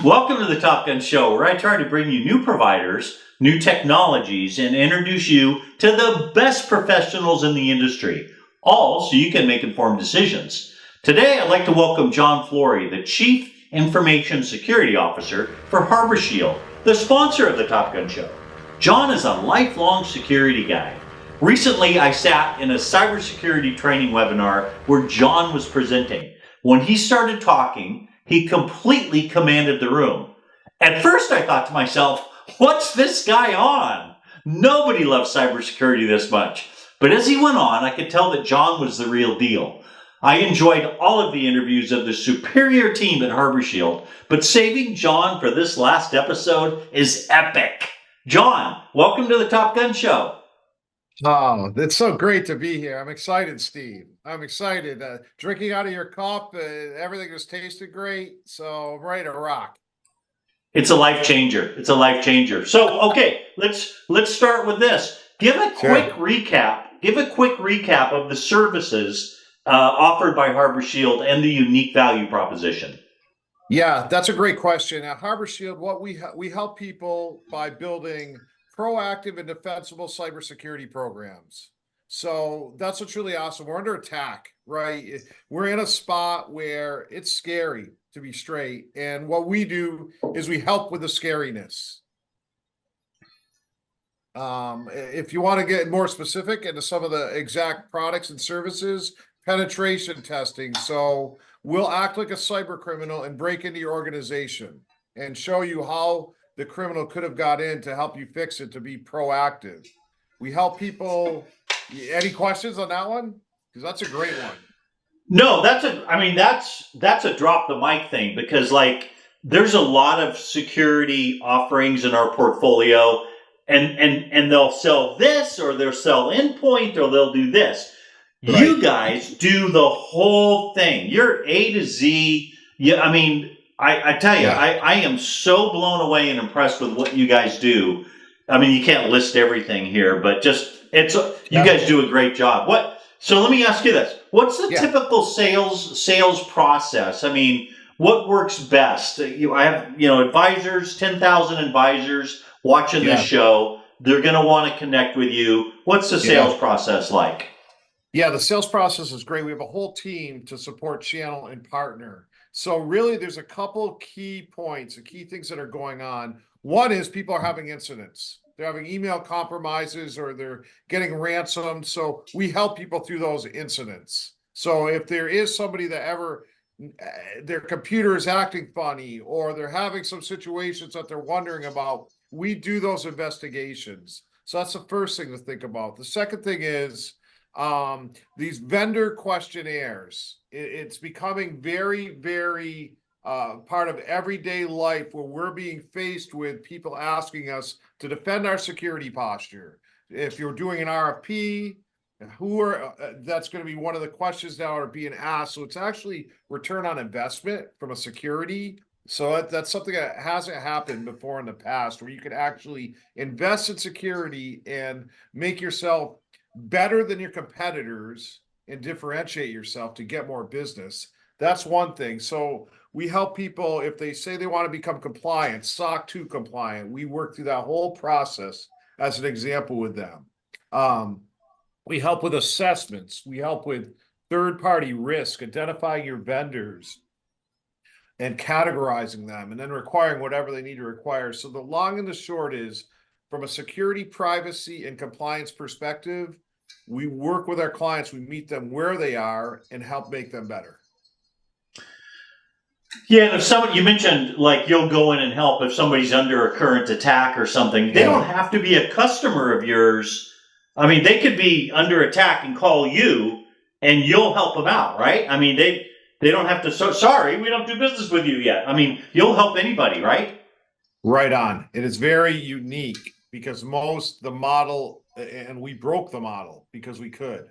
Welcome to the Top Gun Show, where I try to bring you new providers, new technologies, and introduce you to the best professionals in the industry, all so you can make informed decisions. Today, I'd like to welcome John Flory, the Chief Information Security Officer for Harborshield, the sponsor of the Top Gun Show. John is a lifelong security guy. Recently, I sat in a cybersecurity training webinar where John was presenting. When he started talking, he completely commanded the room. At first, I thought to myself, what's this guy on? Nobody loves cybersecurity this much. But as he went on, I could tell that John was the real deal. I enjoyed all of the interviews of the superior team at Harborshield, but saving John for this last episode is epic. John, welcome to the Top Gun Show. Oh, it's so great to be here. I'm excited, Steve. I'm excited. Drinking out of your cup, everything was tasted great. So I'm ready to rock. It's a life changer. It's a life changer. So, okay, let's start with this. Give a quick recap. Give a quick recap of the services offered by Harborshield and the unique value proposition. Yeah, that's a great question. At Harborshield, what we help people by building proactive and defensible cybersecurity programs. So that's what's really awesome. We're under attack, right? We're in a spot where it's scary, to be straight. And what we do is we help with the scariness. If you want to get more specific into some of the exact products and services, penetration testing. So we'll act like a cyber criminal and break into your organization and show you how the criminal could have got in to help you fix it, to be proactive. We help people. Any questions on that one? Because that's a great one. No, that's a drop the mic thing, because there's a lot of security offerings in our portfolio, and they'll sell this, or they'll sell endpoint, or they'll do this. Right. You guys do the whole thing. You're A to Z. Yeah, I tell you, I am so blown away and impressed with what you guys do. I mean, you can't list everything here, but you guys do a great job. So let me ask you this. What's the typical sales process? I mean, what works best? I have, advisors, 10,000 advisors watching this show. They're going to want to connect with you. What's the sales process like? Yeah, the sales process is great. We have a whole team to support channel and partner. So really, there's a couple key points, the key things that are going on. One is people are having incidents. They're having email compromises, or they're getting ransomed. So we help people through those incidents. So if there is somebody that their computer is acting funny, or they're having some situations that they're wondering about, we do those investigations. So that's the first thing to think about. The second thing is these vendor questionnaires. It's becoming very, very part of everyday life, where we're being faced with people asking us to defend our security posture. If you're doing an RFP, that's going to be one of the questions now are being asked. So it's actually return on investment from a security. So that's something that hasn't happened before in the past, where you could actually invest in security and make yourself better than your competitors and differentiate yourself to get more business. That's one thing. So we help people if they say they want to become compliant, SOC 2 compliant. We work through that whole process as an example with them. We help with assessments. We help with third-party risk, identifying your vendors and categorizing them, and then requiring whatever they need to require. So the long and the short is, from a security, privacy, and compliance perspective, we work with our clients. We meet them where they are and help make them better. Yeah, and if you mentioned, you'll go in and help if somebody's under a current attack or something. They don't have to be a customer of yours. I mean, they could be under attack and call you, and you'll help them out, right? I mean, they don't have to. Sorry, we don't do business with you yet. I mean, you'll help anybody, right? Right on. It is very unique, because the model, and we broke the model because we could.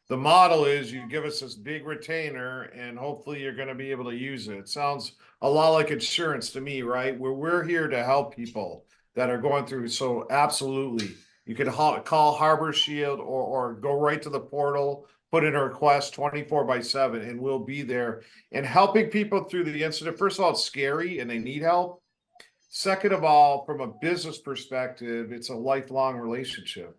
The model is you give us this big retainer and hopefully you're going to be able to use it. It sounds a lot like insurance to me, right? Where we're here to help people that are going through. So absolutely, you can call Harborshield or go right to the portal, put in a request 24/7, and we'll be there and helping people through the incident. First of all, it's scary and they need help. Second of all, from a business perspective, it's a lifelong relationship.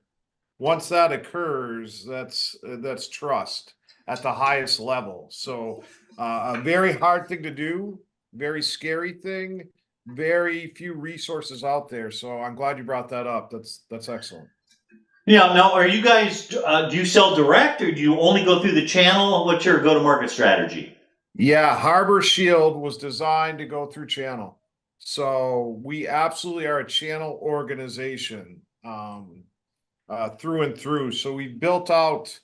Once that occurs, that's trust at the highest level. So a very hard thing to do, very scary thing, very few resources out there. So I'm glad you brought that up. That's excellent. Yeah. Now, are you guys? Do you sell direct, or do you only go through the channel? What's your go-to-market strategy? Yeah, Harborshield was designed to go through channel. So we absolutely are a channel organization. Through and through. So we built out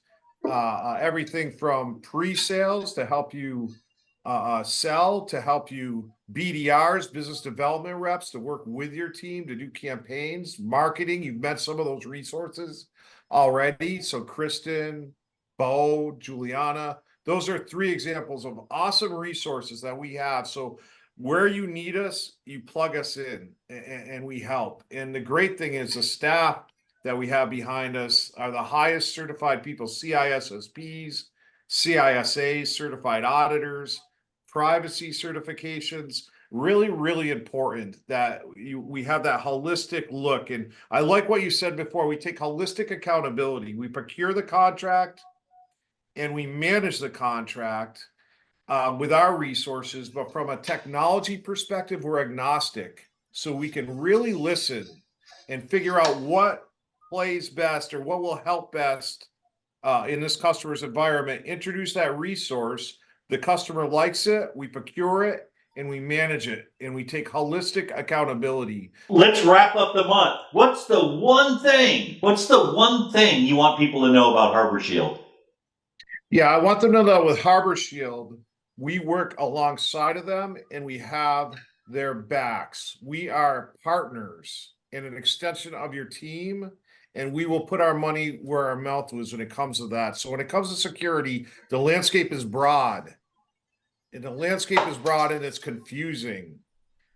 everything from pre-sales to help you sell, to help you BDRs, business development reps, to work with your team to do campaigns, marketing. You've met some of those resources already. So Kristen, Bo, Juliana, those are 3 examples of awesome resources that we have. So where you need us, you plug us in and we help. And the great thing is the staff that we have behind us are the highest certified people, CISSPs, CISAs, certified auditors, privacy certifications. Really, really important that we have that holistic look. And I like what you said before. We take holistic accountability. We procure the contract and we manage the contract with our resources. But from a technology perspective, we're agnostic. So we can really listen and figure out what plays best or what will help best in this customer's environment. Introduce that resource. The customer likes it, we procure it, and we manage it, and we take holistic accountability. Let's wrap up the month. What's the one thing? What's the one thing you want people to know about Harborshield? Yeah, I want them to know that with Harborshield, we work alongside of them and we have their backs. We are partners and an extension of your team, and we will put our money where our mouth is when it comes to that. So when it comes to security, the landscape is broad. And it's confusing.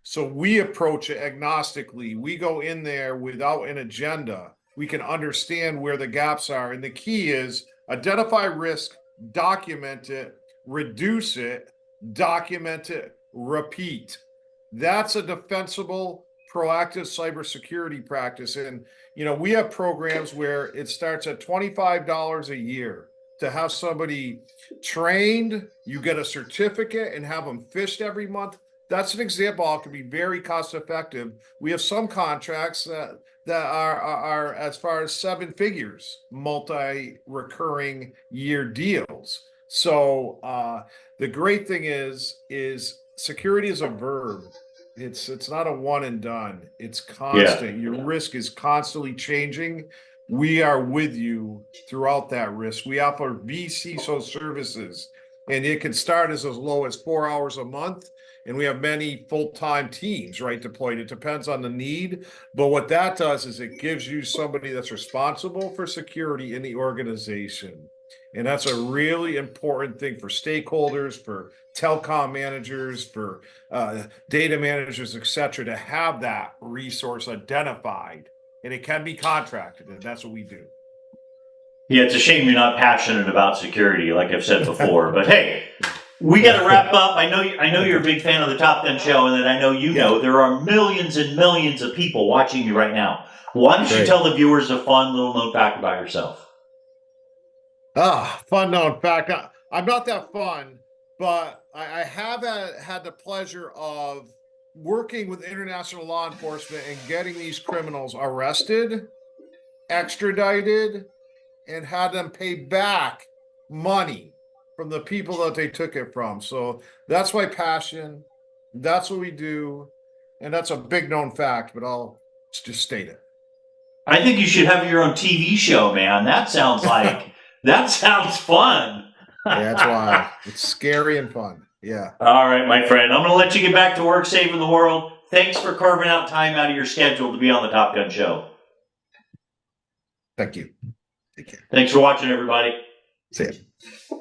So we approach it agnostically. We go in there without an agenda. We can understand where the gaps are. And the key is identify risk, document it, reduce it, document it, repeat. That's a defensible, proactive cybersecurity practice. And, we have programs where it starts at $25 a year to have somebody trained. You get a certificate and have them fished every month. That's an example. It can be very cost effective. We have some contracts that are as far as 7 figures, multi-recurring year deals. So the great thing is security is a verb. It's not a one and done. It's constant. Yeah. Your risk is constantly changing. We are with you throughout that risk. We offer vCISO services, and it can start as low as 4 hours a month. And we have many full-time teams, right, deployed. It depends on the need. But what that does is it gives you somebody that's responsible for security in the organization. And that's a really important thing for stakeholders, for telecom managers, for data managers, et cetera, to have that resource identified. And it can be contracted, and that's what we do. Yeah, it's a shame you're not passionate about security, like I've said before. But hey, we got to wrap up. I know you're a big fan of the Top Gun Show, and that I know know there are millions and millions of people watching you right now. Why don't you tell the viewers a fun little known fact about yourself? Fun known fact. I'm not that fun, but I have had the pleasure of working with international law enforcement and getting these criminals arrested, extradited, and had them pay back money from the people that they took it from. So that's my passion. That's what we do. And that's a big known fact, but I'll just state it. I think you should have your own TV show, man. That sounds like, that sounds fun. Yeah, that's why it's scary and fun. Yeah. All right, my friend. I'm going to let you get back to work saving the world. Thanks for carving out time out of your schedule to be on the Top Gun Show. Thank you. Take care. Thanks for watching, everybody. See ya.